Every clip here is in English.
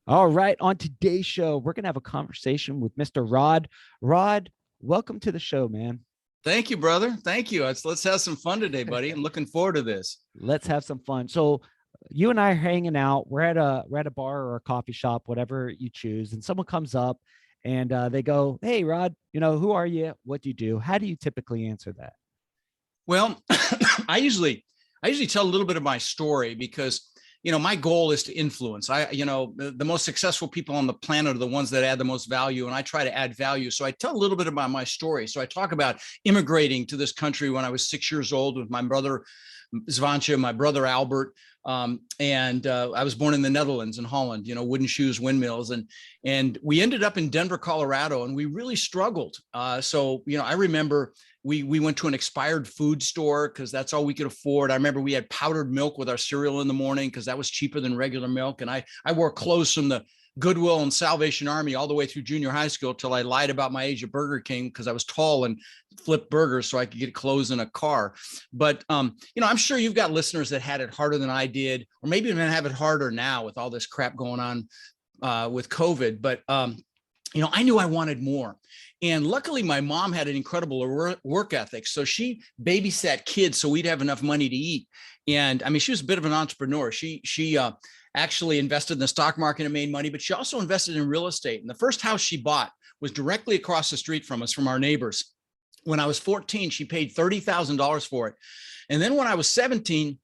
All right. On today's show, we're going to have a conversation with Mr. Rod. Rod, welcome to the show, man. Thank you, brother. Thank you. Let's have some fun today, buddy. I'm looking forward to this. Let's have some fun. So, you and I are hanging out. We're at a bar or a coffee shop, whatever you choose, and someone comes up and they go, "Hey, Rod, who are you? What do you do?" How do you typically answer that? Well, I usually I usually tell a little bit of my story because my goal is to influence. The most successful people on the planet are the ones that add the most value, and I try to add value. So I tell a little bit about my story. So I talk about immigrating to this country when I was 6 years old with my brother Zvancha, my brother Albert, and I was born in the Netherlands, in Holland. Wooden shoes, windmills, and we ended up in Denver, Colorado, and we really struggled. I remember we went to an expired food store because that's all we could afford. I remember we had powdered milk with our cereal in the morning because that was cheaper than regular milk. And I wore clothes from the Goodwill and Salvation Army all the way through junior high school till I lied about my age at Burger King because I was tall and flipped burgers so I could get clothes in a car. But I'm sure you've got listeners that had it harder than I did, or maybe even have it harder now with all this crap going on with COVID. But I knew I wanted more. And luckily, my mom had an incredible work ethic. So she babysat kids so we'd have enough money to eat. And I mean, she was a bit of an entrepreneur. She actually invested in the stock market and made money, but she also invested in real estate. And the first house she bought was directly across the street from us, from our neighbors. When I was 14, she paid $30,000 for it. And then when I was 17,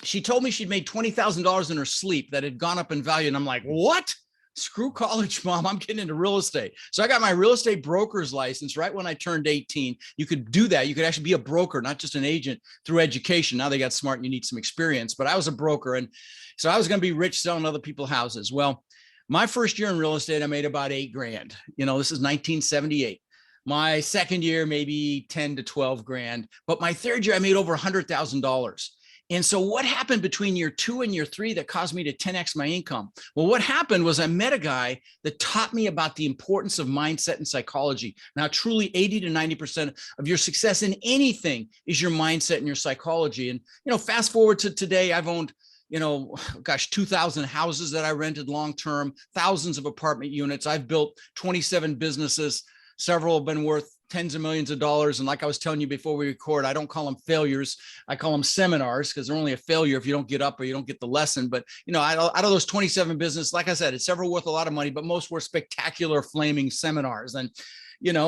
she told me she'd made $20,000 in her sleep that had gone up in value. And I'm like, what? Screw college, Mom. I'm getting into real estate. So I got my real estate broker's license right when I turned 18. You could do that. You could actually be a broker, not just an agent, through education. Now they got smart and you need some experience, but I was a broker. And so I was going to be rich selling other people's houses. Well, my first year in real estate, I made about $8,000. This is 1978. My second year, maybe 10 to 12 grand. But my third year, I made over $100,000. And so what happened between year 2 and year 3 that caused me to 10x my income? Well, what happened was I met a guy that taught me about the importance of mindset and psychology. Now, truly 80 to 90% of your success in anything is your mindset and your psychology. And, fast forward to today, I've owned 2,000 houses that I rented long-term, thousands of apartment units. I've built 27 businesses. Several have been worth tens of millions of dollars. And like I was telling you before we record, I don't call them failures. I call them seminars because they're only a failure if you don't get up or you don't get the lesson. But, out of those 27 business, like I said, it's several worth a lot of money, but most were spectacular flaming seminars. And,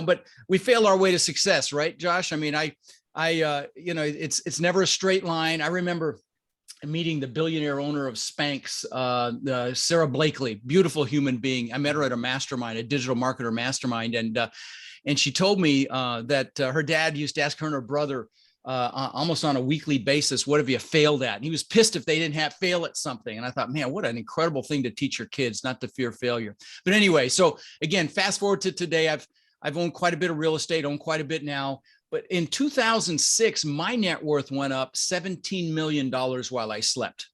but we fail our way to success, right, Josh? I mean, it's never a straight line. I remember meeting the billionaire owner of Spanx, Sarah Blakely, beautiful human being. I met her at a mastermind, a digital marketer mastermind. And she told me that her dad used to ask her and her brother almost on a weekly basis, what have you failed at? And he was pissed if they didn't fail at something. And I thought, man, what an incredible thing to teach your kids, not to fear failure. But anyway, so again, fast forward to today, I've owned quite a bit of real estate, own quite a bit now. But in 2006, my net worth went up $17 million while I slept.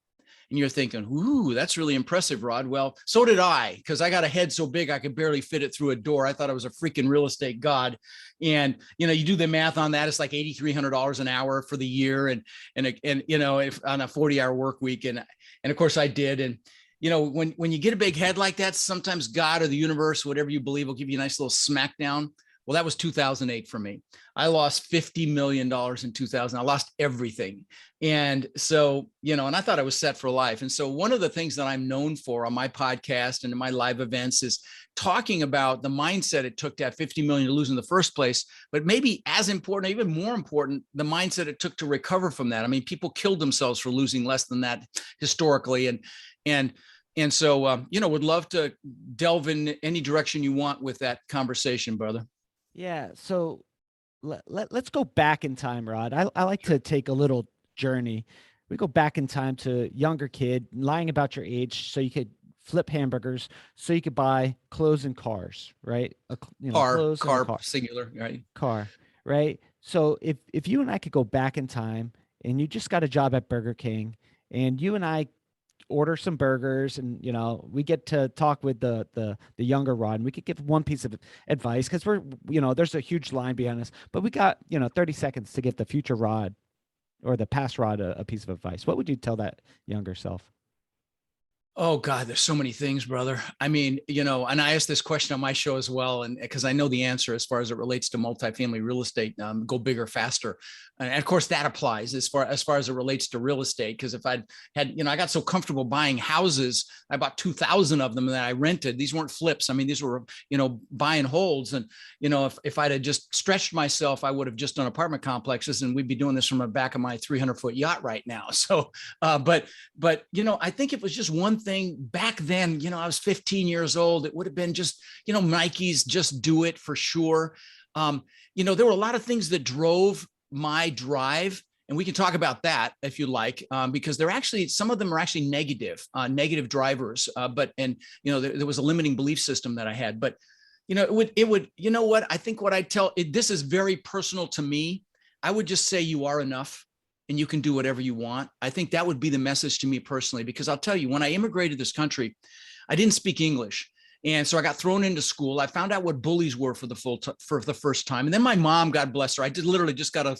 And you're thinking, ooh, that's really impressive, Rod. Well, so did I, because I got a head so big I could barely fit it through a door. I thought I was a freaking real estate god. And, you do the math on that, it's like $8,300 an hour for the year. And if on a 40-hour work week. And of course I did. And, when you get a big head like that, sometimes God or the universe, whatever you believe, will give you a nice little smackdown. Well, that was 2008 for me. I lost $50 million in 2000. I lost everything. And so, and I thought I was set for life. And so one of the things that I'm known for on my podcast and in my live events is talking about the mindset it took to have 50 million to lose in the first place, but maybe as important, even more important, the mindset it took to recover from that. I mean, people killed themselves for losing less than that historically. And so, would love to delve in any direction you want with that conversation, brother. Yeah. So let's go back in time, Rod. I like to take a little journey. We go back in time to younger kid lying about your age so you could flip hamburgers, so you could buy clothes and cars, right? Clothes and car, car, singular, right? car, right? So if you and I could go back in time and you just got a job at Burger King and you and I order some burgers and we get to talk with the younger Rod and we could give one piece of advice because we're there's a huge line behind us, but we got 30 seconds to give the future Rod or the past Rod a piece of advice. What would you tell that younger self? Oh God, there's so many things, brother. I mean, and I asked this question on my show as well, and because I know the answer as far as it relates to multifamily real estate, go bigger, faster, and of course that applies as far as it relates to real estate. Because if I'd had, I got so comfortable buying houses, I bought 2,000 of them that I rented. These weren't flips. I mean, these were buy and holds, and if I'd have just stretched myself, I would have just done apartment complexes, and we'd be doing this from the back of my 300-foot yacht right now. So, but I think it was just one thing back then. I was 15 years old. It would have been just, Nike's Just Do It for sure. There were a lot of things that drove my drive, and we can talk about that if you like, because some of them are actually negative drivers. There was a limiting belief system that I had, but it would, I think what I tell it, this is very personal to me. I would just say you are enough and you can do whatever you want. I think that would be the message to me personally, because I'll tell you, when I immigrated this country, I didn't speak English. And so I got thrown into school. I found out what bullies were for the first time. And then my mom, God bless her, I literally just got a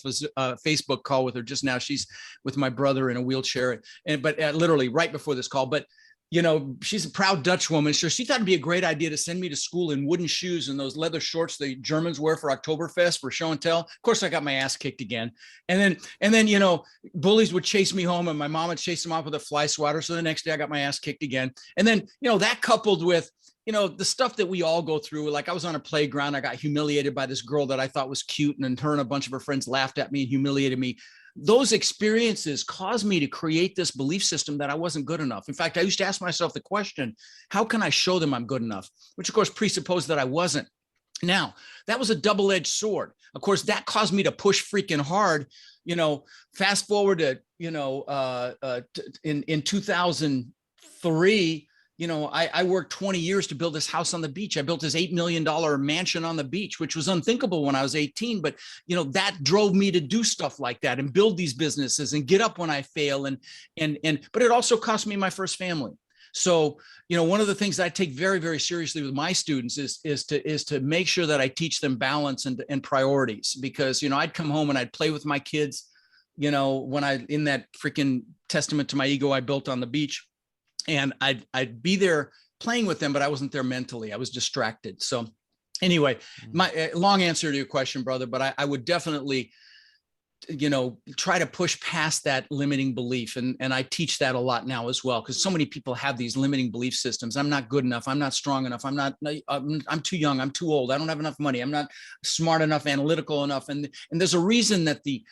Facebook call with her just now. She's with my brother in a wheelchair, but literally right before this call. But she's a proud Dutch woman. So she thought it'd be a great idea to send me to school in wooden shoes and those leather shorts the Germans wear for Oktoberfest for show and tell. Of course, I got my ass kicked again. And then, bullies would chase me home, and my mom would chase them off with a fly swatter. So the next day I got my ass kicked again. And then, that coupled with, the stuff that we all go through. Like, I was on a playground. I got humiliated by this girl that I thought was cute. And then her and a bunch of her friends laughed at me and humiliated me. Those experiences caused me to create this belief system that I wasn't good enough. In fact, I used to ask myself the question, how can I show them I'm good enough? Which of course presupposed that I wasn't. Now, that was a double-edged sword. Of course, that caused me to push freaking hard. Fast forward to, in 2003, I worked 20 years to build this house on the beach. I built this $8 million mansion on the beach, which was unthinkable when I was 18. But, that drove me to do stuff like that and build these businesses and get up when I fail. But it also cost me my first family. So, one of the things that I take very, very seriously with my students is to make sure that I teach them balance and priorities, because, I'd come home and I'd play with my kids, when in that freaking testament to my ego I built on the beach. And I'd be there playing with them, but I wasn't there mentally. I was distracted. So anyway, my long answer to your question, brother, but I would definitely, try to push past that limiting belief. And I teach that a lot now as well, because so many people have these limiting belief systems. I'm not good enough. I'm not strong enough. I'm too young. I'm too old. I don't have enough money. I'm not smart enough, analytical enough. And there's a reason that the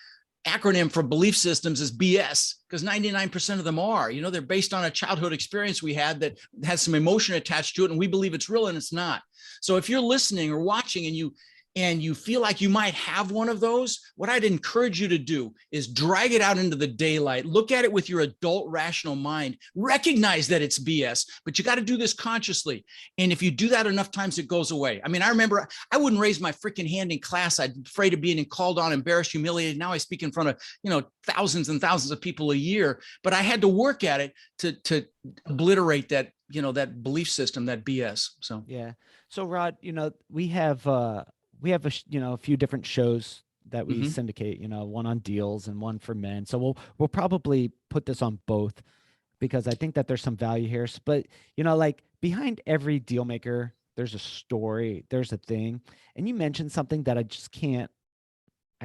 acronym for belief systems is BS, because 99% of them are, they're based on a childhood experience we had that has some emotion attached to it, and we believe it's real and it's not. So if you're listening or watching and you feel like you might have one of those, what I'd encourage you to do is drag it out into the daylight. Look at it with your adult rational mind. Recognize that it's BS, but you got to do this consciously. And if you do that enough times, it goes away. I mean, I remember I wouldn't raise my freaking hand in class. I'd afraid of being called on, embarrassed, humiliated. Now I speak in front of, thousands and thousands of people a year, but I had to work at it to obliterate that, that belief system, that BS. So, yeah. So Rod, we have a few different shows that we syndicate, one on deals and one for men. So we'll probably put this on both, because I think that there's some value here. But, like behind every deal maker, there's a story, there's a thing. And you mentioned something that I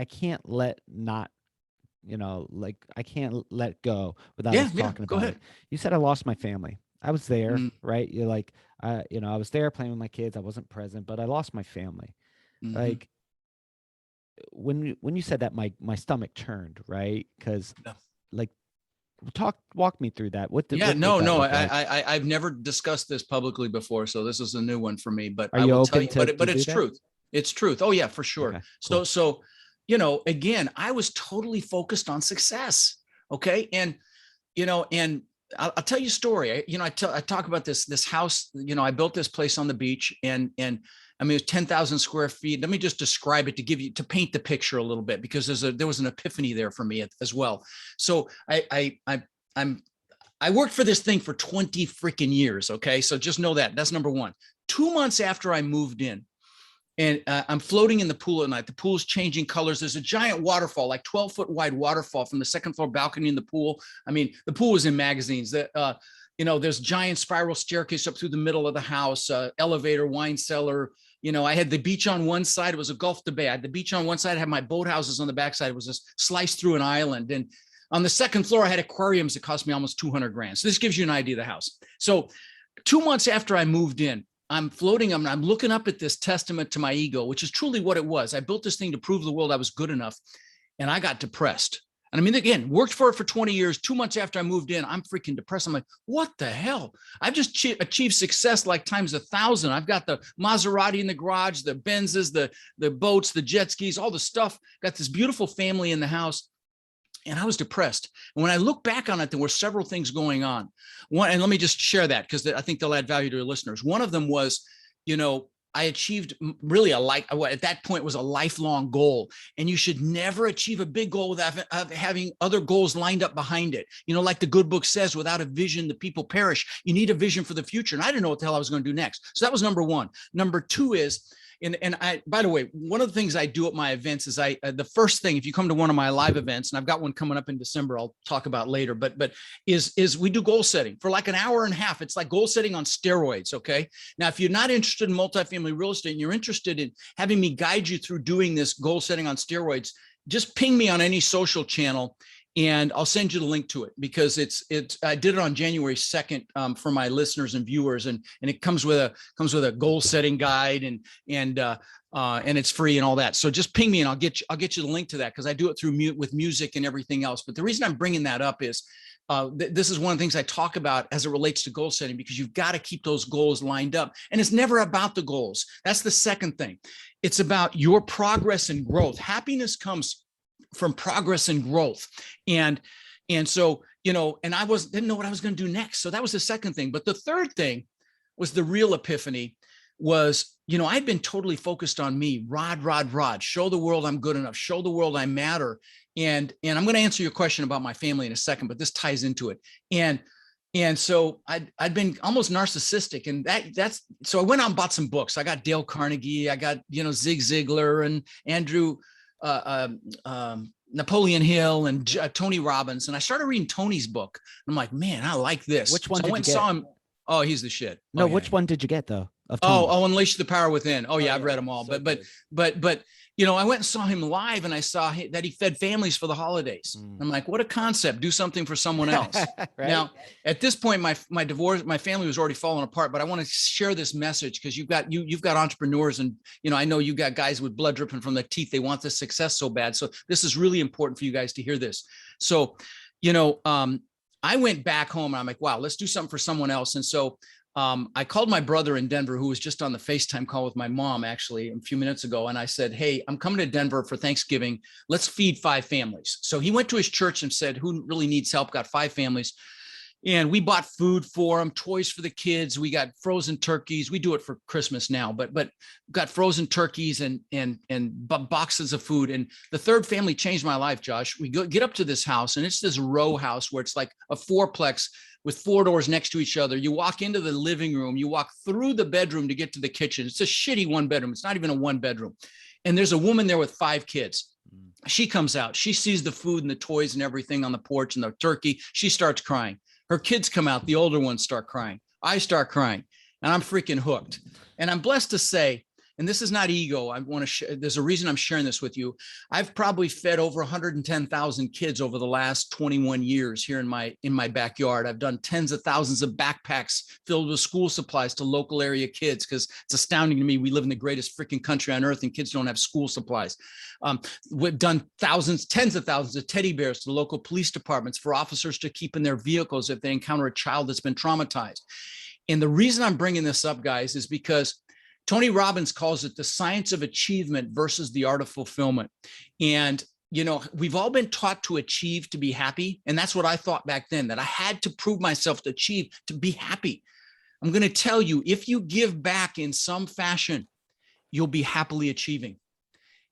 can't let not, I can't let go without us talking about it. You said I lost my family. I was there, right? You're like, I was there playing with my kids. I wasn't present, but I lost my family. Like when you said that, my stomach turned, right? Because like, walk me through that. I've never discussed this publicly before, so this is a new one for me. But Are I you will open tell you, to but it's do that? truth. It's truth. Oh yeah, for sure. Okay, cool. So again, I was totally focused on success. Okay, and I'll tell you a story. I talk about this house. I built this place on the beach, and I mean, it's 10,000 square feet. Let me just describe it to paint the picture a little bit, because there was an epiphany there for me as well. So I worked for this thing for 20 freaking years. Okay. So just know that's number one. 2 months after I moved in, and I'm floating in the pool at night. The pool's changing colors. There's a giant waterfall, like 12-foot wide waterfall from the second floor balcony in the pool. I mean, the pool was in magazines. there's giant spiral staircase up through the middle of the house, elevator, wine cellar. I had the beach on one side. It was a Gulf de Bay. I had the beach on one side. I had my boathouses on the backside. It was just sliced through an island. And on the second floor, I had aquariums that cost me almost 200 grand. So this gives you an idea of the house. So 2 months after I moved in, I'm floating. I'm looking up at this testament to my ego, which is truly what it was. I built this thing to prove to the world I was good enough. And I got depressed. And I mean, again, worked for it for 20 years. 2 months after I moved in, I'm freaking depressed. I'm like, what the hell? I've just achieved success like times 1,000. I've got the Maserati in the garage, the Benzes, the boats, the jet skis, all the stuff. Got this beautiful family in the house. And I was depressed. And when I look back on it, there were several things going on. One, and let me just share that because I think they'll add value to your listeners. One of them was, I achieved really what at that point was a lifelong goal. And you should never achieve a big goal without having other goals lined up behind it. Like the good book says, without a vision, the people perish. You need a vision for the future. And I didn't know what the hell I was going to do next. So that was number one. Number two is, and I, by the way, one of the things I do at my events is the first thing, if you come to one of my live events, and I've got one coming up in December, I'll talk about later, but is we do goal setting for like an hour and a half. It's like goal setting on steroids. Okay. Now, if you're not interested in multifamily real estate and you're interested in having me guide you through doing this goal setting on steroids, just ping me on any social channel and I'll send you the link to it because I did it on January 2nd for my listeners and viewers, and it comes with a goal setting guide and it's free and all that. So just ping me and I'll get you the link to that because I do it through with music and everything else. But the reason I'm bringing that up is this is one of the things I talk about as it relates to goal setting, because you've got to keep those goals lined up, and it's never about the goals. That's the second thing. It's about your progress and growth. Happiness comes from progress and growth. And so, and I didn't know what I was going to do next. So that was the second thing. But the third thing was the real epiphany was, I'd been totally focused on me, rod, show the world I'm good enough, show the world I matter. And I'm going to answer your question about my family in a second, but this ties into it. And so I'd been almost narcissistic, and so I went out and bought some books. I got Dale Carnegie, I got, Zig Ziglar and Andrew, Napoleon Hill and Tony Robbins. And I started reading Tony's book. I'm like, man, I like this. Which one so did I went you get? And saw him. Oh, he's the shit. No, yeah. Which one did you get though? Unleash the Power Within. Oh yeah, I've read them all. So but I went and saw him live, and I saw that he fed families for the holidays. I'm like, what a concept! Do something for someone else. Right? Now, at this point, my family was already falling apart. But I want to share this message because you've got entrepreneurs, and I know you got guys with blood dripping from their teeth. They want this success so bad. So this is really important for you guys to hear this. So, I went back home and I'm like, wow, let's do something for someone else. And so I called my brother in Denver, who was just on the FaceTime call with my mom actually a few minutes ago. And I said, hey, I'm coming to Denver for Thanksgiving. Let's feed 5 families. So he went to his church and said, who really needs help? Got 5 families. And we bought food for them, toys for the kids. We got frozen turkeys. We do it for Christmas now, but got frozen turkeys and boxes of food. And the third family changed my life, Josh. We get up to this house, and it's this row house where it's like a 4-plex with 4 doors next to each other. You walk into the living room, you walk through the bedroom to get to the kitchen. It's a shitty 1-bedroom. It's not even a 1-bedroom. And there's a woman there with 5 kids. She comes out, she sees the food and the toys and everything on the porch and the turkey. She starts crying. Her kids come out. The older ones start crying. I start crying, and I'm freaking hooked. And I'm blessed to say, and this is not ego. I want to share. There's a reason I'm sharing this with you. I've probably fed over 110,000 kids over the last 21 years here in my backyard. I've done tens of thousands of backpacks filled with school supplies to local area kids, because it's astounding to me. We live in the greatest freaking country on earth, and kids don't have school supplies. We've done tens of thousands of teddy bears to local police departments for officers to keep in their vehicles if they encounter a child that's been traumatized. And the reason I'm bringing this up, guys, is because Tony Robbins calls it the science of achievement versus the art of fulfillment. And, we've all been taught to achieve to be happy. And that's what I thought back then, that I had to prove myself to achieve to be happy. I'm going to tell you, if you give back in some fashion, you'll be happily achieving.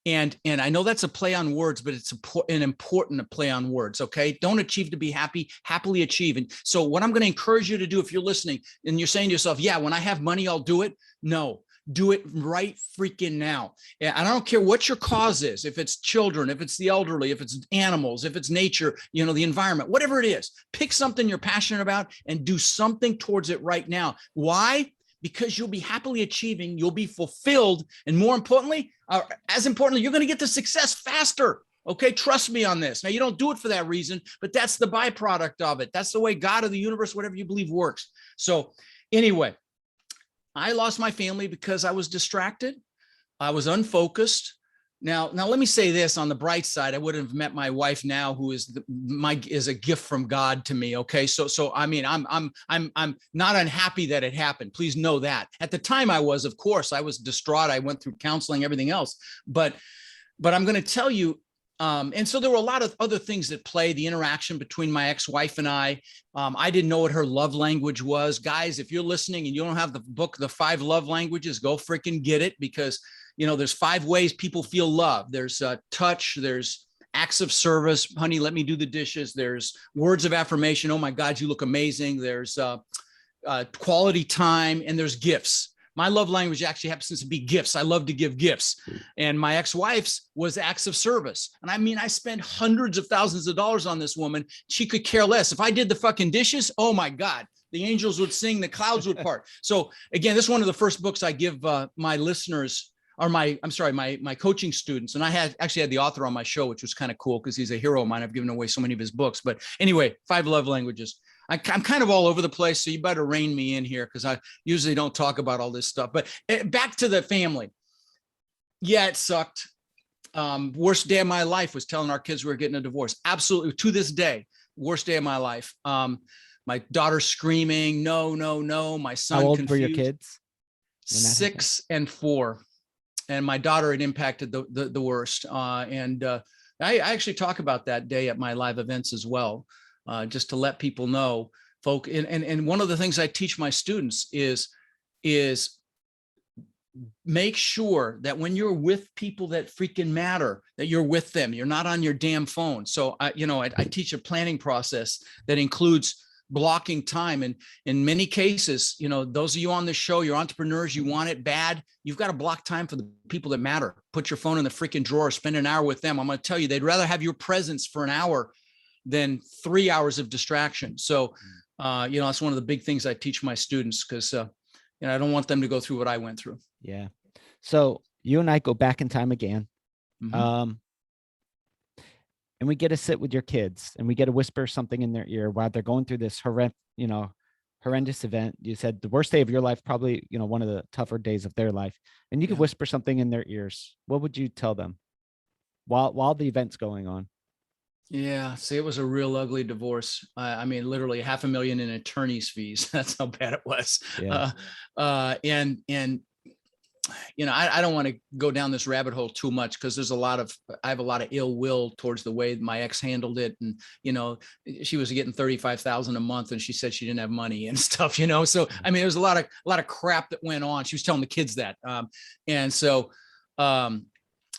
And I know that's a play on words, but it's an important play on words. Okay. Don't achieve to be happy, happily achieve. And so what I'm going to encourage you to do, if you're listening and you're saying to yourself, yeah, when I have money, I'll do it. No. Do it right freaking now. And I don't care what your cause is, if it's children, if it's the elderly, if it's animals, if it's nature, you know, the environment, whatever it is, pick something you're passionate about and do something towards it right now. Why? Because you'll be happily achieving, you'll be fulfilled, and more importantly, as importantly, you're going to get the success faster. Okay, trust me on this. Now, you don't do it for that reason, but that's the byproduct of it. That's the way God or the universe, whatever you believe, works. So anyway, I lost my family because I was distracted. I was unfocused. Now let me say this on the bright side. I would have met my wife now, who is is a gift from God to me. Okay. So I mean, I'm not unhappy that it happened. Please know that. At the time I was, of course, I was distraught. I went through counseling, everything else, but I'm going to tell you, and so there were a lot of other things that play, the interaction between my ex-wife and I didn't know what her love language was. Guys, if you're listening and you don't have the book, The 5 Love Languages, go freaking get it, because you know, there's 5 ways people feel love. There's touch, there's acts of service. Honey, let me do the dishes. There's words of affirmation. Oh my God, you look amazing. There's quality time, and there's gifts. My love language actually happens to be gifts. I love to give gifts. And my ex-wife's was acts of service. And I mean, I spent hundreds of thousands of dollars on this woman. She could care less. If I did the fucking dishes, oh my God, the angels would sing, the clouds would part. So again, this is one of the first books I give my listeners, or my coaching students. And I actually had the author on my show, which was kind of cool because he's a hero of mine. I've given away so many of his books. But anyway, 5 Love Languages. I'm kind of all over the place, so you better rein me in here because I usually don't talk about all this stuff. But back to the family. Yeah, it sucked. Worst day of my life was telling our kids we were getting a divorce. Absolutely, to this day, worst day of my life. My daughter screaming, no, no, no. My son How old confused. were your kids? 6 and 4. And my daughter had impacted the worst. I actually talk about that day at my live events as well. Just to let people know, folk. And one of the things I teach my students is make sure that when you're with people that freaking matter, that you're with them. You're not on your damn phone. So I teach a planning process that includes blocking time. And in many cases, you know, those of you on this show, you're entrepreneurs, you want it bad. You've got to block time for the people that matter. Put your phone in the freaking drawer, spend an hour with them. I'm going to tell you, they'd rather have your presence for an hour than 3 hours of distraction. So, that's one of the big things I teach my students because, I don't want them to go through what I went through. Yeah. So you and I go back in time again. Mm-hmm. And we get to sit with your kids and we get to whisper something in their ear while they're going through this horrendous event. You said the worst day of your life, probably, one of the tougher days of their life. And you could whisper something in their ears. What would you tell them while the event's going on? Yeah, see, it was a real ugly divorce. I mean, literally $500,000 in attorney's fees. That's how bad it was. Yeah. I don't want to go down this rabbit hole too much because I have a lot of ill will towards the way my ex handled it. And, she was getting $35,000 a month and she said she didn't have money and stuff, So, I mean, there was a lot of crap that went on. She was telling the kids that.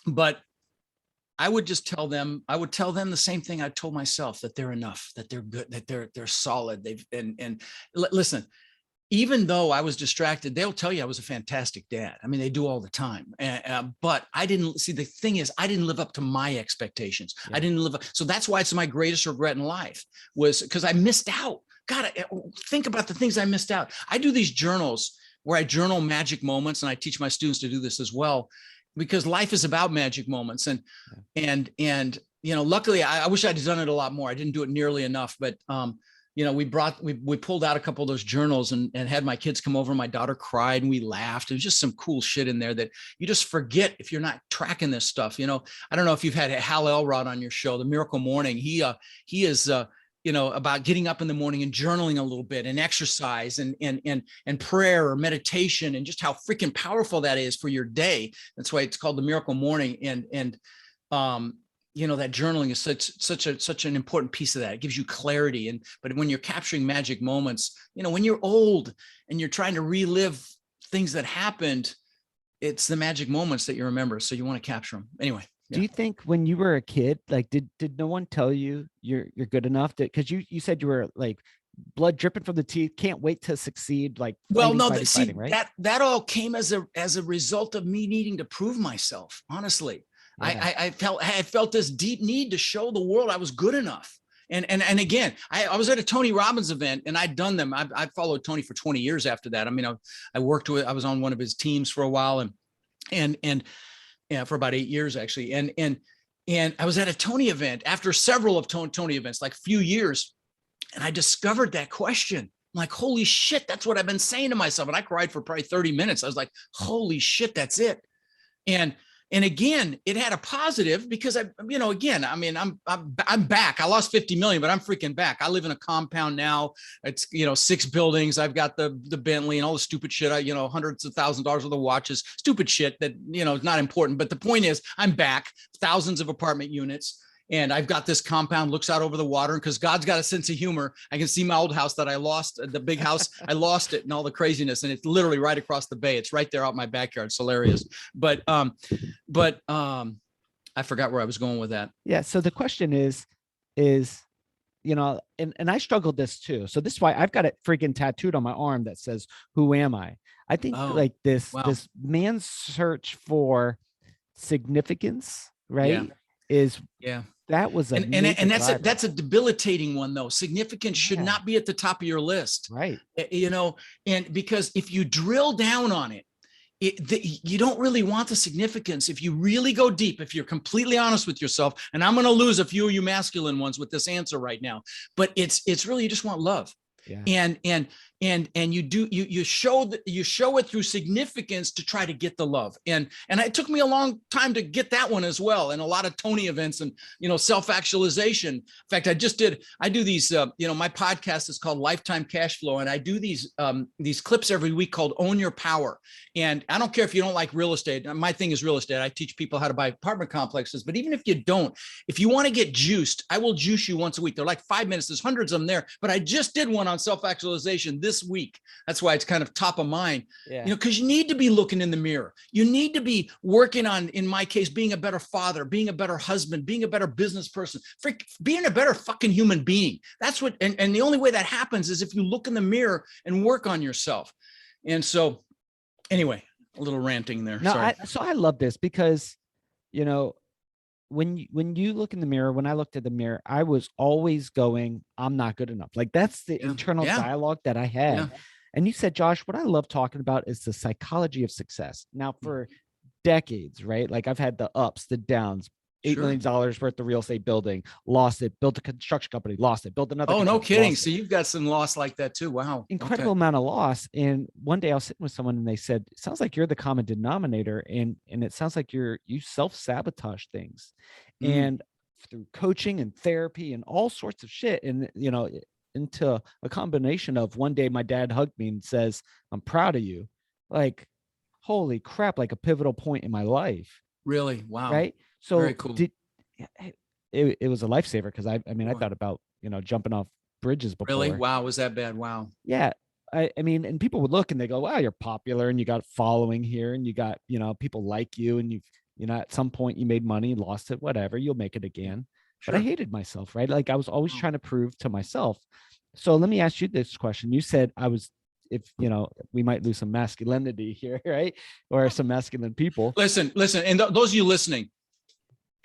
But I would just tell them the same thing I told myself, that they're enough, that they're good, that they're solid. Listen, even though I was distracted, they'll tell you I was a fantastic dad. I mean, they do all the time. But I didn't see, the thing is, I didn't live up to my expectations. Yeah. I didn't live up. So that's why it's my greatest regret in life, was because I missed out. God, think about the things I missed out. I do these journals where I journal magic moments, and I teach my students to do this as well, because life is about magic moments. And luckily I wish I'd done it a lot more. I didn't do it nearly enough, but we pulled out a couple of those journals and had my kids come over. My daughter cried and we laughed. It was just some cool shit in there that you just forget if you're not tracking this stuff. I don't know if you've had Hal Elrod on your show, The Miracle Morning. He is, about getting up in the morning and journaling a little bit, and exercise and prayer or meditation, and just how freaking powerful that is for your day. That's why it's called The Miracle Morning. And that journaling is such an important piece of that. It gives you clarity. But when you're capturing magic moments, when you're old and you're trying to relive things that happened, it's the magic moments that you remember. So you want to capture them anyway. Do you think when you were a kid, like, did no one tell you you're good enough? Because you said you were like blood dripping from the teeth, can't wait to succeed, like Well, fighting, no, fighting, see, fighting, right? that all came as a result of me needing to prove myself. Honestly, Yeah. I felt this deep need to show the world I was good enough. And again, I was at a Tony Robbins event, and I'd done them. I followed Tony for 20 years after that. I mean, I worked with, I was on one of his teams for a while, and yeah, for about 8 years actually. And I was at a Tony event after several of Tony events, like a few years, and I discovered that question. I'm like, holy shit, that's what I've been saying to myself. And I cried for probably 30 minutes. I was like, holy shit, that's it. And and again, it had a positive because again, I mean, I'm back. I lost 50 million, but I'm freaking back. I live in a compound now. It's 6 buildings. I've got the Bentley and all the stupid shit. Hundreds of $1,000s worth of watches, stupid shit that is not important. But the point is, I'm back. Thousands of apartment units. And I've got this compound, looks out over the water. Because God's got a sense of humor, I can see my old house that I lost, the big house. I lost it and all the craziness. And it's literally right across the bay. It's right there out my backyard. It's hilarious. But I forgot where I was going with that. Yeah. So the question is, and I struggled this too. So this is why I've got it freaking tattooed on my arm that says, "Who am I?" I think like this man's search for significance, right? Is that was a and that's a debilitating one though. Significance should not be at the top of your list, right? And because if you drill down on it, you don't really want the significance. If you really go deep, if you're completely honest with yourself, and I'm going to lose a few of you masculine ones with this answer right now, but it's really, you just want love. And you show it through significance to try to get the love. And it took me a long time to get that one as well. And a lot of Tony events and, self-actualization. In fact, I do these, my podcast is called Lifetime Cashflow. And I do these clips every week called Own Your Power. And I don't care if you don't like real estate. My thing is real estate. I teach people how to buy apartment complexes, but even if you don't, if you want to get juiced, I will juice you once a week. They're like 5 minutes. There's hundreds of them there, but I just did one on self-actualization this week. That's why it's kind of top of mind, because you need to be looking in the mirror. You need to be working on, in my case, being a better father, being a better husband, being a better business person, being a better fucking human being. That's what, and the only way that happens is if you look in the mirror and work on yourself. And so anyway, a little ranting there. Sorry. So I love this because, when you look in the mirror, when I looked at the mirror, I was always going, I'm not good enough. Like that's the internal dialogue that I had. Yeah. And you said, Josh, what I love talking about is the psychology of success. Now for decades, right? Like I've had the ups, the downs, $8 million worth of real estate building, lost it, built a construction company, lost it, built another. Oh, no kidding. So you've got some loss like that too. Wow. Incredible amount of loss. And one day I was sitting with someone and they said, it sounds like you're the common denominator. And it sounds like you self-sabotage things. And through coaching and therapy and all sorts of shit. And, into a combination of one day my dad hugged me and says, I'm proud of you. Like, holy crap, like a pivotal point in my life. Really? Wow. Right. So very cool. It was a lifesaver because I thought about, jumping off bridges before. Really? Wow. Was that bad? Wow. Yeah. I mean, and people would look and they go, wow, you're popular and you got a following here and you got, people like you and at some point you made money, lost it, whatever, you'll make it again. Sure. But I hated myself, right? Like I was always trying to prove to myself. So let me ask you this question. You said we might lose some masculinity here, right? Or some masculine people. Listen, and those of you listening,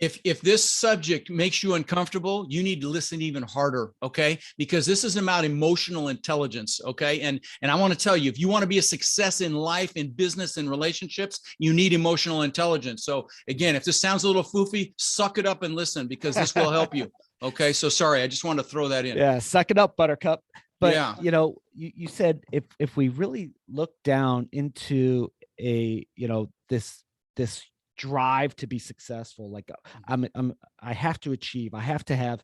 if this subject makes you uncomfortable, you need to listen even harder, okay? Because this is about emotional intelligence, okay? And I want to tell you, if you want to be a success in life, in business, in relationships, you need emotional intelligence. So again, if this sounds a little foofy, suck it up and listen because this will help you, okay? So sorry, I just wanted to throw that in. Yeah, suck it up, Buttercup. But you said if we really look down into this drive to be successful, like I have to achieve, I have to have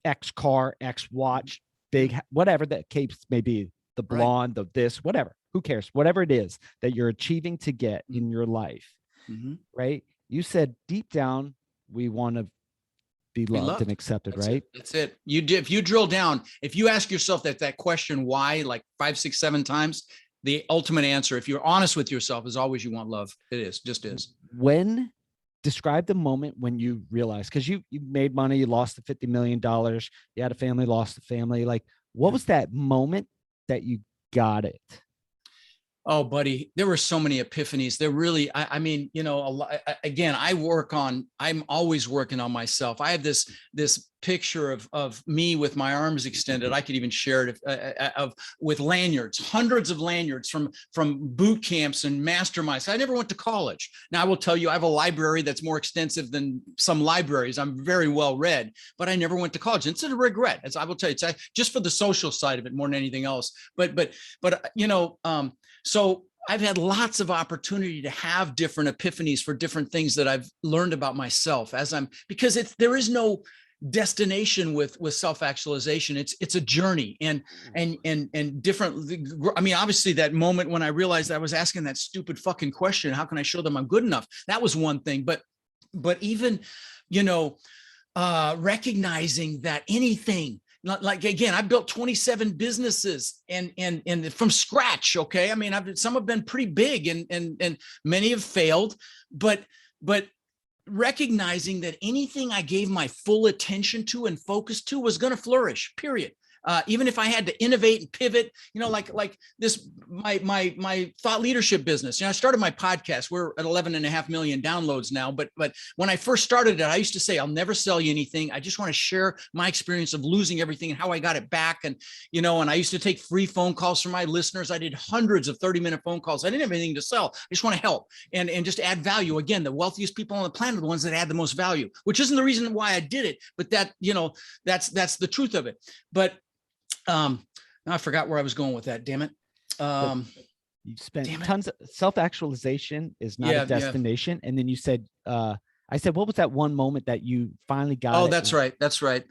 X car, X watch, big, whatever that case may be, the blonde, the this, whatever, who cares, whatever it is that you're achieving to get in your life, right? You said deep down, we want to be loved and accepted, right? That's it. If you drill down, if you ask yourself that question, why, like 5, 6, 7 times, the ultimate answer, if you're honest with yourself, is always you want love. It just is. Describe the moment when you realized, because you made money, you lost the $50 million, you had a family, lost the family. Like, What was that moment that you got it? Oh, buddy, there were so many epiphanies. There really, I mean, you know, again, I'm always working on myself. I have this picture of me with my arms extended. I could even share it with lanyards, hundreds of lanyards from boot camps and masterminds. I never went to college. Now I will tell you, I have a library that's more extensive than some libraries. I'm very well read, but I never went to college. It's a regret. As I will tell you, it's just for the social side of it more than anything else. But you know, so I've had lots of opportunity to have different epiphanies for different things that I've learned about myself because there is no destination with self-actualization. It's a journey and different. I mean, obviously that moment when I realized I was asking that stupid fucking question, how can I show them I'm good enough? That was one thing, but even, you know, recognizing that anything, like, again, I built 27 businesses and from scratch. Okay. I mean, some have been pretty big and many have failed, but recognizing that anything I gave my full attention to and focus to was going to flourish, period. Even if I had to innovate and pivot, you know, like this, my thought leadership business. You know, I started my podcast. We're at 11.5 million downloads now. But when I first started it, I used to say, I'll never sell you anything. I just want to share my experience of losing everything and how I got it back. And, you know, and I used to take free phone calls from my listeners. I did hundreds of 30-minute phone calls. I didn't have anything to sell. I just want to help and just add value. Again, the wealthiest people on the planet are the ones that add the most value, which isn't the reason why I did it, but that, you know, that's the truth of it. But now I forgot where I was going with that. Damn it. You spent tons of self-actualization is not a destination. And then you said, I said, what was that one moment that you finally got? Oh, that's right. That's right.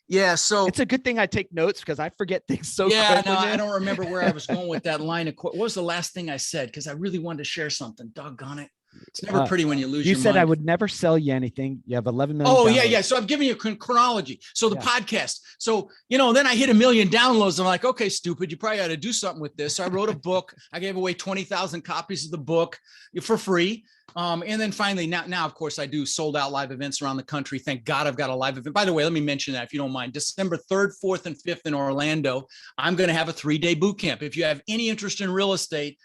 Yeah. So it's a good thing I take notes because I forget things so quickly. Yeah, no, I don't remember where I was going with that line of what was the last thing I said? Because I really wanted to share something. Doggone it. It's never pretty when you lose your mind. You said I would never sell you anything. You have 11 million. Oh, yeah. So I'm giving you a chronology. So the podcast. So, you know, then I hit 1 million downloads. I'm like, okay, stupid. You probably ought to do something with this. So I wrote a book. I gave away 20,000 copies of the book for free. And then finally, now, of course, I do sold out live events around the country. Thank God I've got a live event. By the way, let me mention that if you don't mind, December 3rd, 4th, and 5th in Orlando, I'm going to have a 3-day boot camp. If you have any interest in real estate,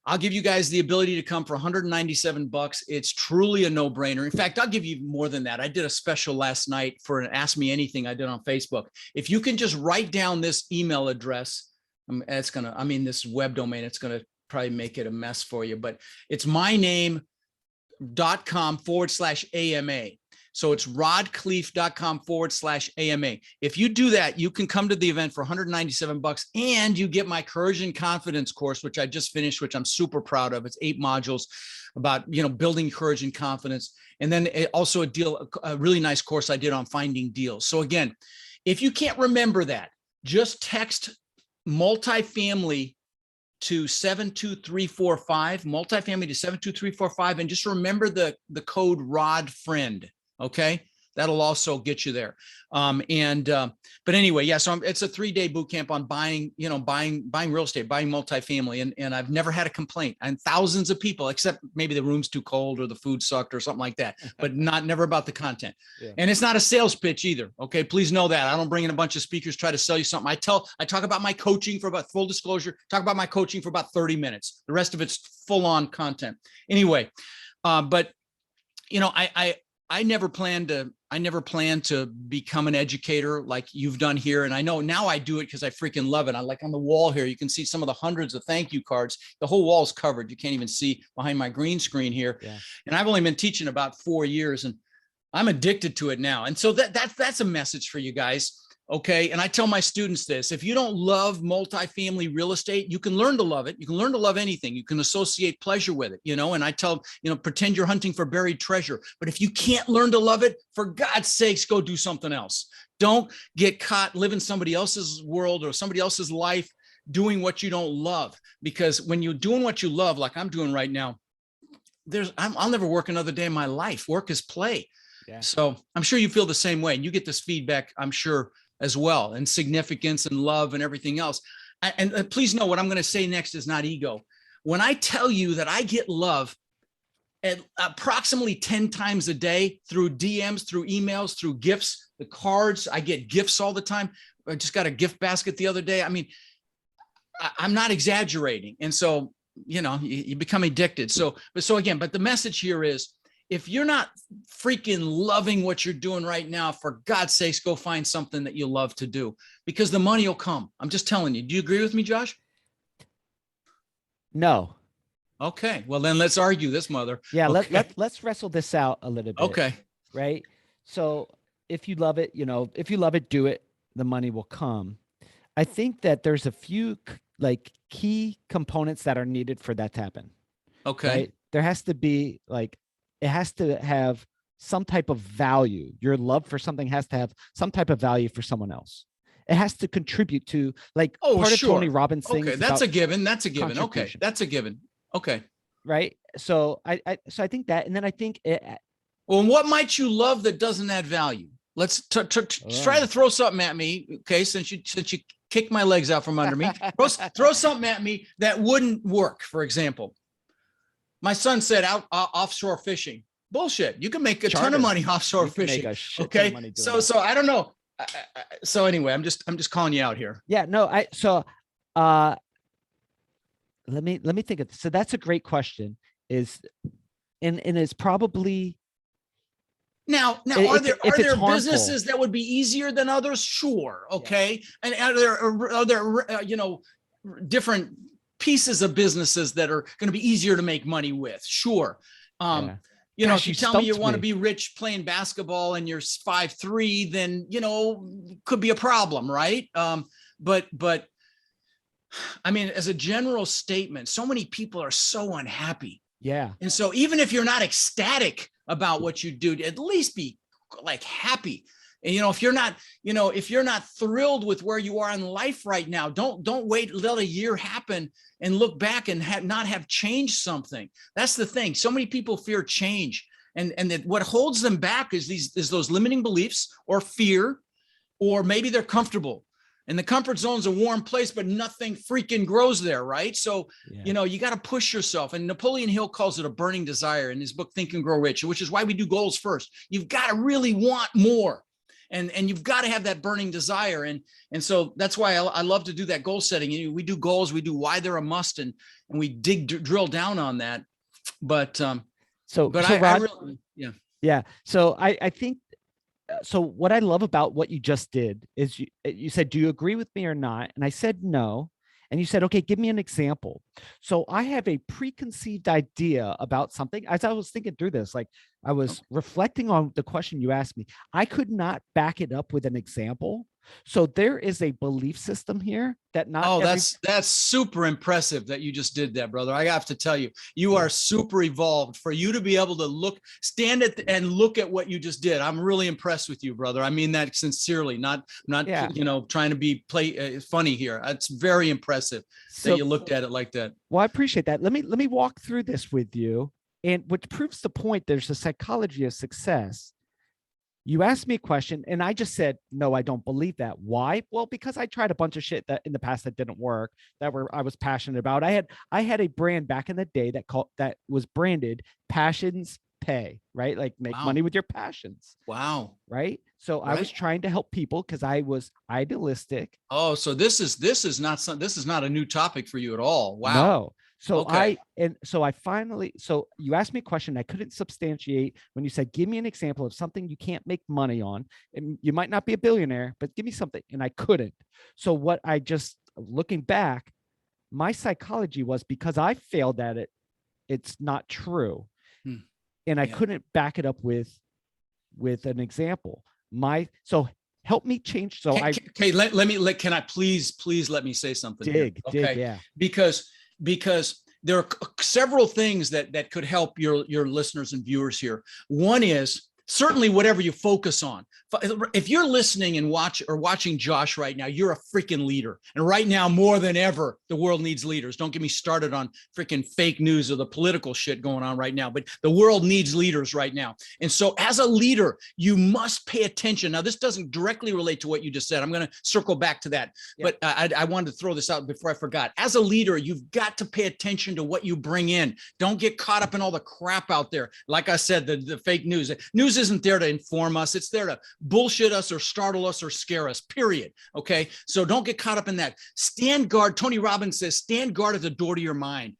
I'll give you guys the ability to come for $197. It's truly a no-brainer. In fact, I'll give you more than that. I did a special last night for an Ask Me Anything I did on Facebook. If you can just write down this email address, this web domain, it's going to probably make it a mess for you, but it's myname.com/AMA. So it's rodkhleif.com/AMA. If you do that, you can come to the event for $197 and you get my Courage and Confidence course, which I just finished, which I'm super proud of. It's 8 modules about, you know, building courage and confidence. And then also a really nice course I did on finding deals. So again, if you can't remember that, just text multifamily to 72345, multifamily to 72345, and just remember the code RODFRIEND. Okay. That'll also get you there. But anyway, yeah. So it's a 3-day boot camp on buying real estate, buying multifamily. And I've never had a complaint. And thousands of people, except maybe the room's too cold or the food sucked or something like that, but never about the content. Yeah. And it's not a sales pitch either. Okay. Please know that. I don't bring in a bunch of speakers, try to sell you something. I talk about my coaching for about, full disclosure, talk about my coaching for about 30 minutes. The rest of it's full on content. Anyway, but you know, I never planned to become an educator like you've done here. And I know now I do it because I freaking love it. I like on the wall here, you can see some of the hundreds of thank you cards. The whole wall is covered. You can't even see behind my green screen here. Yeah. And I've only been teaching about 4 years and I'm addicted to it now. And so that's a message for you guys. Okay. And I tell my students this, if you don't love multifamily real estate, you can learn to love it. You can learn to love anything. You can associate pleasure with it, you know, and I tell, you know, pretend you're hunting for buried treasure, but if you can't learn to love it, for God's sakes, go do something else. Don't get caught living somebody else's world or somebody else's life doing what you don't love, because when you're doing what you love, like I'm doing right now, I'll never work another day in my life. Work is play. Yeah. So I'm sure you feel the same way and you get this feedback, I'm sure, as well, and significance and love and everything else. And please know what I'm going to say next is not ego. When I tell you that I get love at approximately 10 times a day through DMs, through emails, through gifts, the cards. I get gifts all the time. I just got a gift basket the other day. I mean, I'm not exaggerating. And so, you become addicted. So the message here is, if you're not freaking loving what you're doing right now, for God's sakes, go find something that you love to do, because the money will come. I'm just telling you. Do you agree with me, Josh? No. Okay. Well, then let's argue this, mother. Yeah. Okay. Let's wrestle this out a little bit. Okay. Right. So if you love it, if you love it, do it. The money will come. I think that there's a few like key components that are needed for that to happen. Okay. Right? There has to be it has to have some type of value. Your love for something has to have some type of value for someone else. It has to contribute to part of Tony Robbins' thing. Okay, that's a given. That's a given. Okay, that's a given. Okay. Right. So I think that, and then I think well, what might you love that doesn't add value? Let's try to throw something at me. Okay, since you kicked my legs out from under me, throw something at me that wouldn't work. For example, my son said offshore fishing. Bullshit. You can make a ton of money offshore fishing. Okay. So I don't know. So anyway, I'm just calling you out here. Yeah. No. Let me think of this. So that's a great question. And it's probably. Now, are there businesses that would be easier than others? Sure. Okay. Yeah. And are there different pieces of businesses that are going to be easier to make money with? Sure. If you tell me you want to be rich playing basketball and you're 5'3", then, could be a problem. Right. But I mean, as a general statement, so many people are so unhappy. Yeah. And so even if you're not ecstatic about what you do, at least be happy. And, if you're not thrilled with where you are in life right now, don't wait, let a year happen and look back and not have changed something. That's the thing. So many people fear change, and that what holds them back is those limiting beliefs or fear, or maybe they're comfortable. And the comfort zone's a warm place, but nothing freaking grows there, right? So, you got to push yourself. And Napoleon Hill calls it a burning desire in his book, Think and Grow Rich, which is why we do goals first. You've got to really want more. And you've got to have that burning desire. And so that's why I love to do that goal setting. We do goals, we do why they're a must, and we drill down on that. But Rod, I really, yeah. Yeah. So I think, so what I love about what you just did is you said, do you agree with me or not? And I said, no. And you said, okay, give me an example. So I have a preconceived idea about something. As I was thinking through this, I was reflecting on the question you asked me. I could not back it up with an example. So there is a belief system here that that's super impressive that you just did that, brother. I have to tell you, you are super evolved for you to be able to stand and look at what you just did. I'm really impressed with you, brother. I mean that sincerely, not trying to be funny here. It's very impressive that you looked at it like that. Well, I appreciate that. Let me walk through this with you, and what proves the point. There's a psychology of success. You asked me a question and I just said, no, I don't believe that. Why? Well, because I tried a bunch of shit that in the past that didn't work, I was passionate about. I had a brand back in the day that was branded Passions Pay, right? Make money with your passions. Wow. Right. So I was trying to help people because I was idealistic. Oh, so this is not a new topic for you at all. Wow. No. So so you asked me a question I couldn't substantiate when you said, give me an example of something you can't make money on. And you might not be a billionaire, but give me something. And I couldn't. So looking back, my psychology was, because I failed at it, it's not true. And I couldn't back it up with an example. So help me change. So can I please let me say something? Dig, yeah. Because there are several things that could help your listeners and viewers here. One is certainly whatever you focus on. If you're listening and watching Josh right now, you're a freaking leader. And right now, more than ever, the world needs leaders. Don't get me started on freaking fake news or the political shit going on right now, but the world needs leaders right now. And so as a leader, you must pay attention. Now, this doesn't directly relate to what you just said. I'm going to circle back to that. Yep. But I wanted to throw this out before I forgot. As a leader, you've got to pay attention to what you bring in. Don't get caught up in all the crap out there. Like I said, the fake news. News isn't there to inform us. It's there to bullshit us or startle us or scare us, period. Okay. So don't get caught up in that. Stand guard. Tony Robbins says, stand guard at the door to your mind.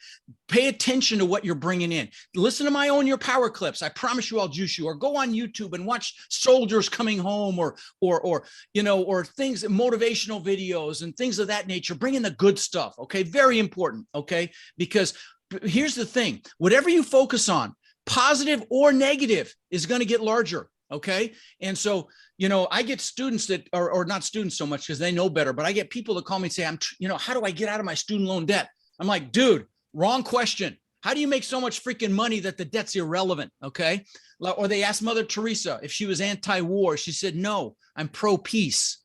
Pay attention to what you're bringing in. Listen to my Own Your Power clips. I promise you I'll juice you. Or go on YouTube and watch soldiers coming home or things, motivational videos and things of that nature. Bring in the good stuff. Okay. Very important. Okay. Because here's the thing, whatever you focus on, positive or negative, is going to get larger. Okay. And so, I get students that are, or not students so much because they know better, but I get people that call me and say, how do I get out of my student loan debt? I'm like, dude, wrong question. How do you make so much freaking money that the debt's irrelevant? Okay. Or they asked Mother Teresa if she was anti-war. She said, no, I'm pro-peace.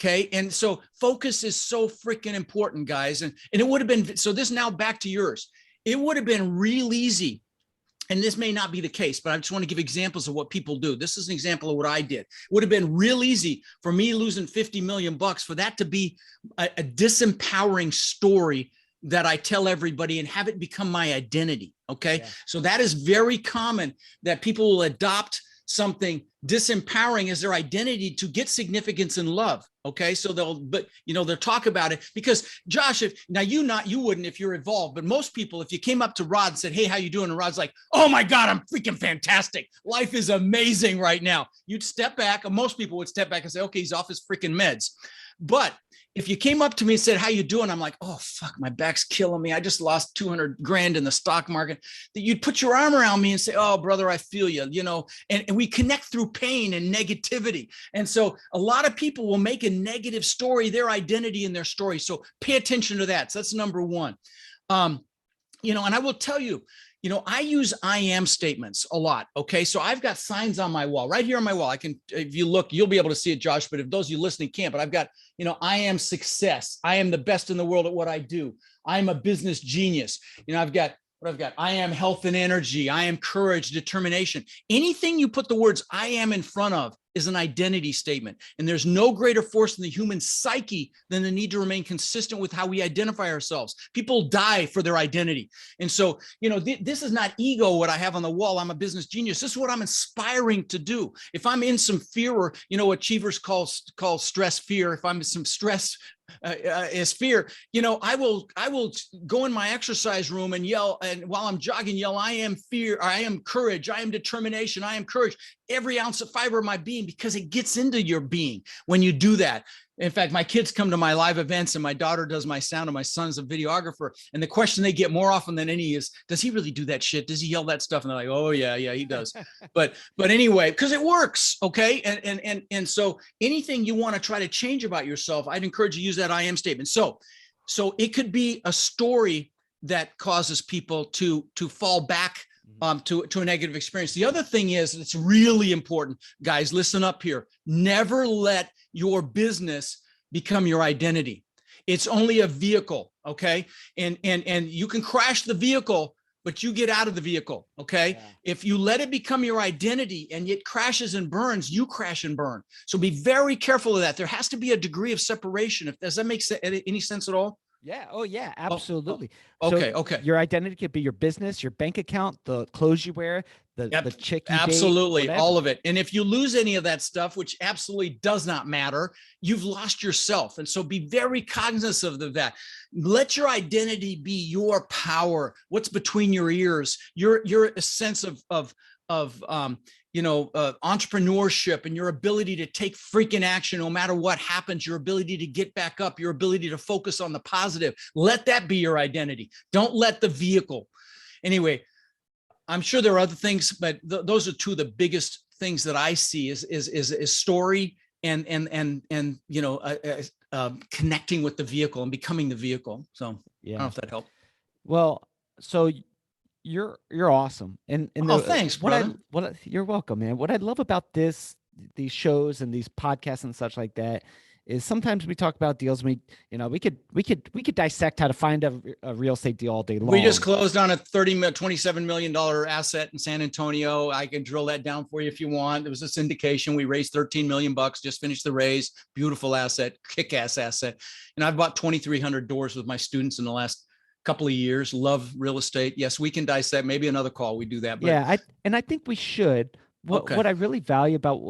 Okay. And so focus is so freaking important, guys. And it would have been, so this now back to yours. It would have been real easy. And this may not be the case, but I just want to give examples of what people do. This is an example of what I did. It would have been real easy for me losing 50 million bucks for that to be a disempowering story that I tell everybody and have it become my identity. Okay. Yeah. So that is very common that people will adopt something disempowering as their identity to get significance and love. Okay. So they'll talk about it because Josh, you wouldn't if you're involved, but most people, if you came up to Rod and said, hey, how you doing? And Rod's like, oh my God, I'm freaking fantastic. Life is amazing right now. You'd step back, and most people would step back and say, okay, he's off his freaking meds. But if you came up to me and said, how you doing? I'm like, oh, fuck, my back's killing me. I just lost 200 grand in the stock market. That you'd put your arm around me and say, oh, brother, I feel you, and we connect through pain and negativity. And so a lot of people will make a negative story, their identity in their story. So pay attention to that. So that's number one. And I will tell you, I use I am statements a lot. Okay. So I've got signs on my wall, right here on my wall. If you look, you'll be able to see it, Josh, but if those of you listening can't, but I've got, I am success. I am the best in the world at what I do. I'm a business genius. I've got, I am health and energy. I am courage, determination. Anything you put the words I am in front of is an identity statement. And there's no greater force in the human psyche than the need to remain consistent with how we identify ourselves. People die for their identity. And so, this is not ego, what I have on the wall. I'm a business genius. This is what I'm inspiring to do. If I'm in some fear, or, achievers call stress fear, if I'm in some stress is fear, I will go in my exercise room and yell, and while I'm jogging, yell, I am fear, I am courage, I am determination, I am courage, every ounce of fiber of my being, because it gets into your being when you do that. In fact, my kids come to my live events and my daughter does my sound and my son's a videographer. And the question they get more often than any is, does he really do that shit? Does he yell that stuff? And they're like, oh yeah, he does. but anyway, because it works. Okay. And so anything you want to try to change about yourself, I'd encourage you to use that I am statement. So it could be a story that causes people to fall back to a negative experience. The other thing is, it's really important, guys, listen up here. Never let your business become your identity. It's only a vehicle. Okay. And you can crash the vehicle, but you get out of the vehicle. Okay. Yeah. If you let it become your identity and it crashes and burns, you crash and burn. So be very careful of that. There has to be a degree of separation. Does that make any sense at all? Yeah. Oh yeah, absolutely. Okay. So okay. Your identity could be your business, your bank account, the clothes you wear, the chick you absolutely date, all of it. And if you lose any of that stuff, which absolutely does not matter, you've lost yourself. And so be very cognizant of that. Let your identity be your power. What's between your ears, your sense of entrepreneurship and your ability to take freaking action no matter what happens, your ability to get back up, your ability to focus on the positive. Let that be your identity. Don't let the vehicle. Anyway, I'm sure there are other things, but those are two of the biggest things that I see is story and connecting with the vehicle and becoming the vehicle. So yeah. I don't know if that helped. Well, so You're awesome. And Oh, the thanks, brother. you're welcome, man. What I love about these shows and these podcasts and such like that is sometimes we talk about deals. We could dissect how to find a real estate deal all day We just long. closed on a $27 million asset in San Antonio. I can drill that down for you if you want. It was a syndication. We raised 13 million bucks, just finished the raise. Beautiful asset, kick-ass asset. And I've bought 2,300 doors with my students in the last couple of years. Love real estate. Yes, we can dissect. Maybe another call we do that. But Yeah, I think we should. What okay. what I really value about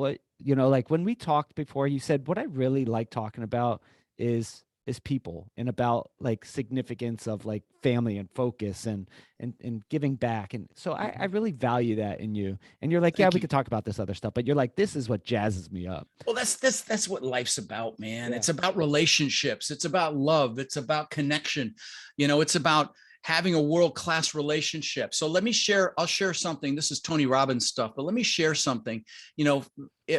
like when we talked before, you said what I really like talking about is people and about like significance of like family and focus and giving back. And so I really value that in you. And you're like, yeah, Thank we you. could talk about this other stuff, but you're like, this is what jazzes me up. Well, that's what life's about, man. Yeah. It's about relationships. It's about love. It's about connection. It's about having a world-class relationship. So I'll share something. This is Tony Robbins stuff, but let me share something.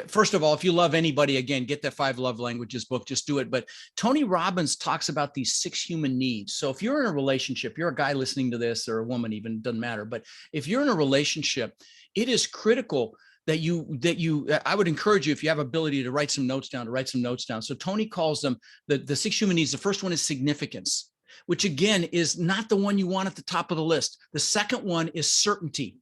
First of all, if you love anybody, again, get that 5 Love Languages book, just do it. But Tony Robbins talks about these 6 human needs. So if you're in a relationship, you're a guy listening to this, or a woman, even doesn't matter. But if you're in a relationship, it is critical that I would encourage you, if you have ability, to write some notes down, So Tony calls them the 6 human needs. The first one is significance, which again is not the one you want at the top of the list. The second one is certainty.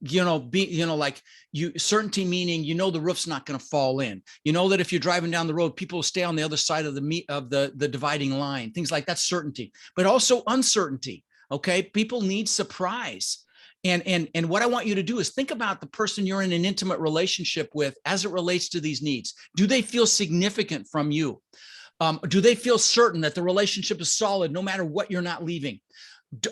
Certainty meaning, the roof's not going to fall in. That if you're driving down the road, people will stay on the other side of the dividing line, things like that. Certainty, but also uncertainty. Okay. People need surprise. And what I want you to do is think about the person you're in an intimate relationship with as it relates to these needs. Do they feel significant from you? Do they feel certain that the relationship is solid no matter what you're not leaving?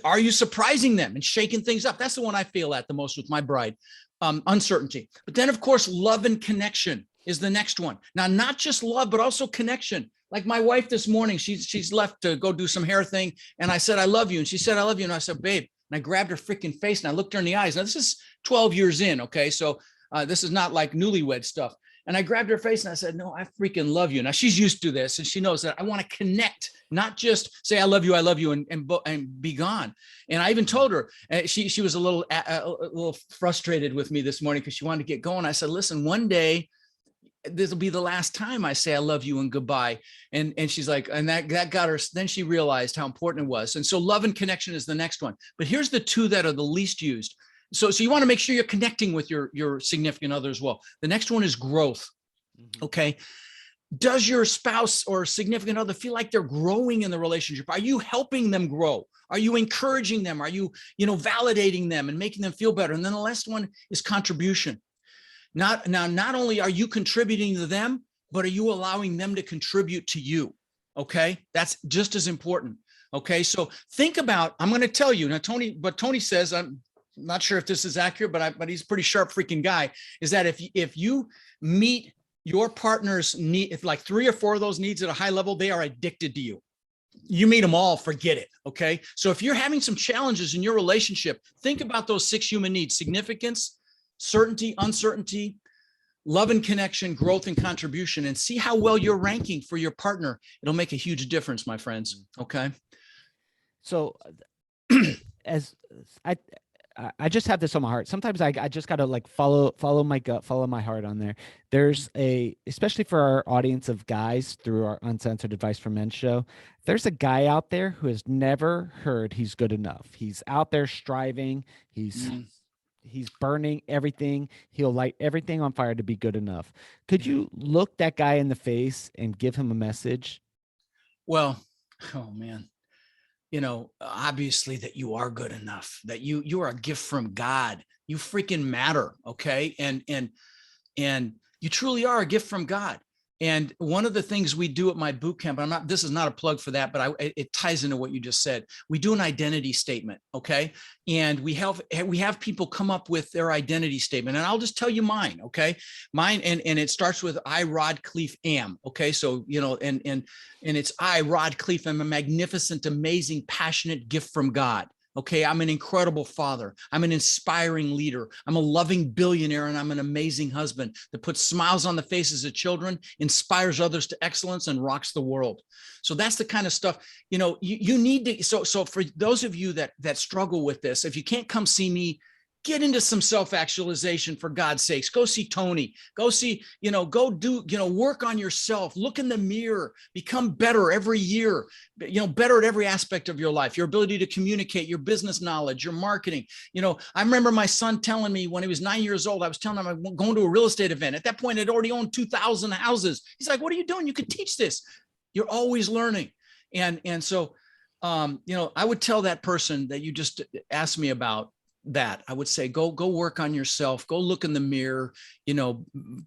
Are you surprising them and shaking things up? That's the one I feel at the most with my bride. Uncertainty. But then, of course, love and connection is the next one. Now, not just love, but also connection. Like my wife this morning, she's left to go do some hair thing. And I said, I love you. And she said, I love you. And I said, babe. And I grabbed her freaking face and I looked her in the eyes. Now, this is 12 years in. Okay. So this is not like newlywed stuff. And I grabbed her face and I said, no, I freaking love you. Now she's used to this and she knows that I want to connect, not just say, I love you, and be gone. And I even told her, she was a little frustrated with me this morning because she wanted to get going. I said, listen, one day, this will be the last time I say I love you and goodbye. And she's like, and that got her. Then she realized how important it was. And so love and connection is the next one. But here's the 2 that are the least used. So you want to make sure you're connecting with your significant other as well. The next one is growth. Okay. Does your spouse or significant other feel like they're growing in the relationship? Are you helping them grow? Are you encouraging them? Are you, validating them and making them feel better? And then the last one is contribution. Not only are you contributing to them, but are you allowing them to contribute to you? Okay. That's just as important. Okay. So think about, I'm going to tell you now, Tony says, I'm not sure if this is accurate, but he's a pretty sharp freaking guy, is that if you meet your partner's need, if like 3 or 4 of those needs at a high level, they are addicted to you. You meet them all, forget it. Okay. So if you're having some challenges in your relationship, think about those 6 human needs: significance, certainty, uncertainty, love and connection, growth and contribution, and see how well you're ranking for your partner. It'll make a huge difference, my friends. Okay. So as I just have this on my heart. Sometimes I just got to like follow my gut, follow my heart on there. There's especially for our audience of guys through our Uncensored Advice for Men show, there's a guy out there who has never heard he's good enough. He's out there striving. He's burning everything. He'll light everything on fire to be good enough. Could you look that guy in the face and give him a message? Well, oh man. Obviously that you are good enough, that you are a gift from God. You freaking matter. Okay. And you truly are a gift from God. And one of the things we do at my boot camp, this is not a plug for that, but it ties into what you just said. We do an identity statement. Okay. And we have people come up with their identity statement, and I'll just tell you mine. Okay. Mine. And it starts with I, Rod Khleif, am. Okay. So, and it's I, Rod Khleif, am a magnificent, amazing, passionate gift from God. Okay. I'm an incredible father. I'm an inspiring leader. I'm a loving billionaire, and I'm an amazing husband that puts smiles on the faces of children, inspires others to excellence, and rocks the world. So that's the kind of stuff, you need to. So for those of you that struggle with this, if you can't come see me, get into some self-actualization, for God's sakes. Go see Tony. Go see, go do, work on yourself. Look in the mirror. Become better every year. Better at every aspect of your life. Your ability to communicate, your business knowledge, your marketing. I remember my son telling me when he was 9 years old, I was telling him I'm going to a real estate event. At that point, I'd already owned 2,000 houses. He's like, "What are you doing? You could teach this." You're always learning. And so, I would tell that person that you just asked me about, that I would say, go work on yourself, go look in the mirror,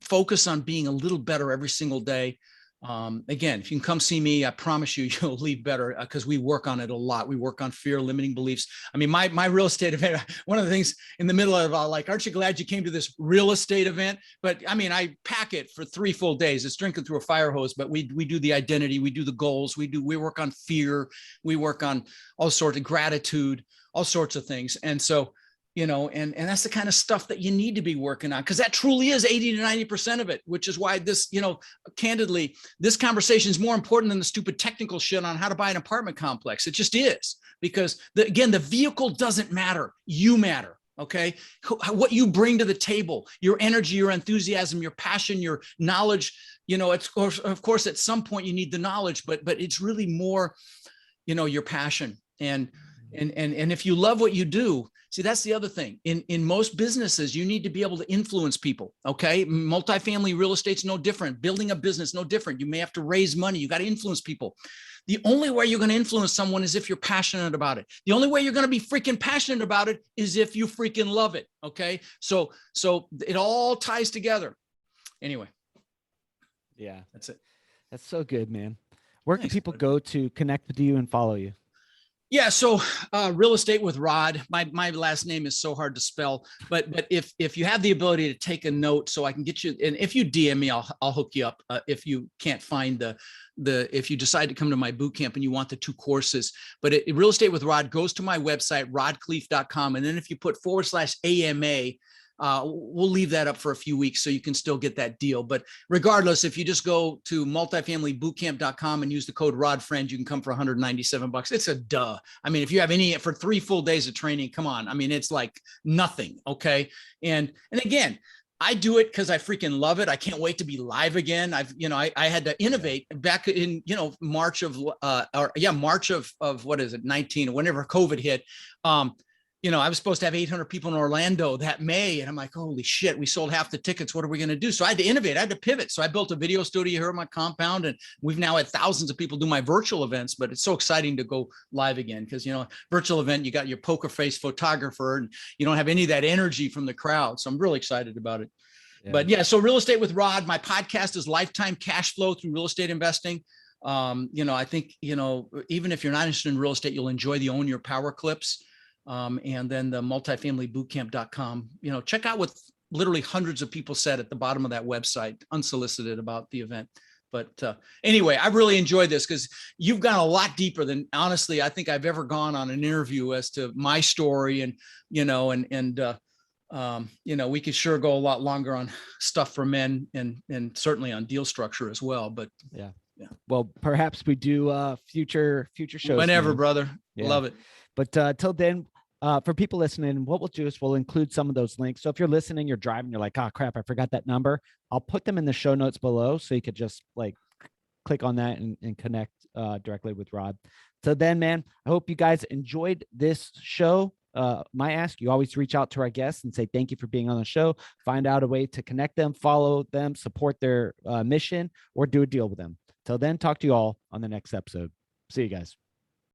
focus on being a little better every single day. Again, if you can come see me, I promise you, you'll leave better, because we work on it a lot. We work on fear, limiting beliefs. I mean, my real estate event, one of the things in the middle of it, like, aren't you glad you came to this real estate event? But I mean, I pack it for 3 full days. It's drinking through a fire hose, but we do the identity, we do the goals, we work on fear, we work on all sorts of gratitude, all sorts of things. And so, and that's the kind of stuff that you need to be working on, because that truly is 80 to 90% of it, which is why this, candidly, this conversation is more important than the stupid technical shit on how to buy an apartment complex. It just is, because the vehicle doesn't matter. You matter. Okay. What you bring to the table, your energy, your enthusiasm, your passion, your knowledge, it's, of course, at some point you need the knowledge, but it's really more, your passion. And if you love what you do, see, that's the other thing. In most businesses, you need to be able to influence people. Okay. Multifamily real estate's no different. Building a business, no different. You may have to raise money. You got to influence people. The only way you're going to influence someone is if you're passionate about it. The only way you're going to be freaking passionate about it is if you freaking love it. Okay. So it all ties together. Anyway. Yeah. That's it. That's so good, man. Where can Thanks, people buddy. go to connect with you and follow you? Yeah, so Real Estate with Rod. My last name is so hard to spell, but if you have the ability to take a note, so I can get you, and if you DM me, I'll hook you up. If you can't find if you decide to come to my boot camp and you want the 2 courses, but Real Estate with Rod goes to my website, rodkhleif.com, and then if you put /AMA. We'll leave that up for a few weeks so you can still get that deal. But regardless, if you just go to multifamilybootcamp.com and use the code RODFRIEND, you can come for $197. It's a duh. I mean, if you have any for 3 full days of training, come on. I mean, it's like nothing. Okay. And again, I do it because I freaking love it. I can't wait to be live again. I had to innovate back in, March of what is it, 19, or whenever COVID hit. I was supposed to have 800 people in Orlando that May. And I'm like, holy shit, we sold half the tickets. What are we going to do? So I had to innovate. I had to pivot. So I built a video studio here on my compound, and we've now had thousands of people do my virtual events, but it's so exciting to go live again. Cause virtual event, you got your poker face photographer and you don't have any of that energy from the crowd. So I'm really excited about it. Yeah. But yeah, so Real Estate with Rod, my podcast is Lifetime Cash Flow through Real Estate Investing. I think, even if you're not interested in real estate, you'll enjoy the Own Your Power clips. And then the multifamilybootcamp.com, check out what literally hundreds of people said at the bottom of that website, unsolicited, about the event. But anyway, I really enjoyed this because you've gone a lot deeper than, honestly, I think I've ever gone on an interview as to my story. And, we could sure go a lot longer on stuff for men and certainly on deal structure as well. But yeah. Well, perhaps we do future shows. Whenever, man. Brother. Yeah. Love it. But till then, for people listening, what we'll do is we'll include some of those links. So if you're listening, you're driving, you're like, oh crap, I forgot that number. I'll put them in the show notes below, so you could just click on that and connect directly with Rod. So then, man, I hope you guys enjoyed this show. My ask, you always reach out to our guests and say thank you for being on the show. Find out a way to connect them, follow them, support their mission, or do a deal with them. Till then, talk to you all on the next episode. See you guys.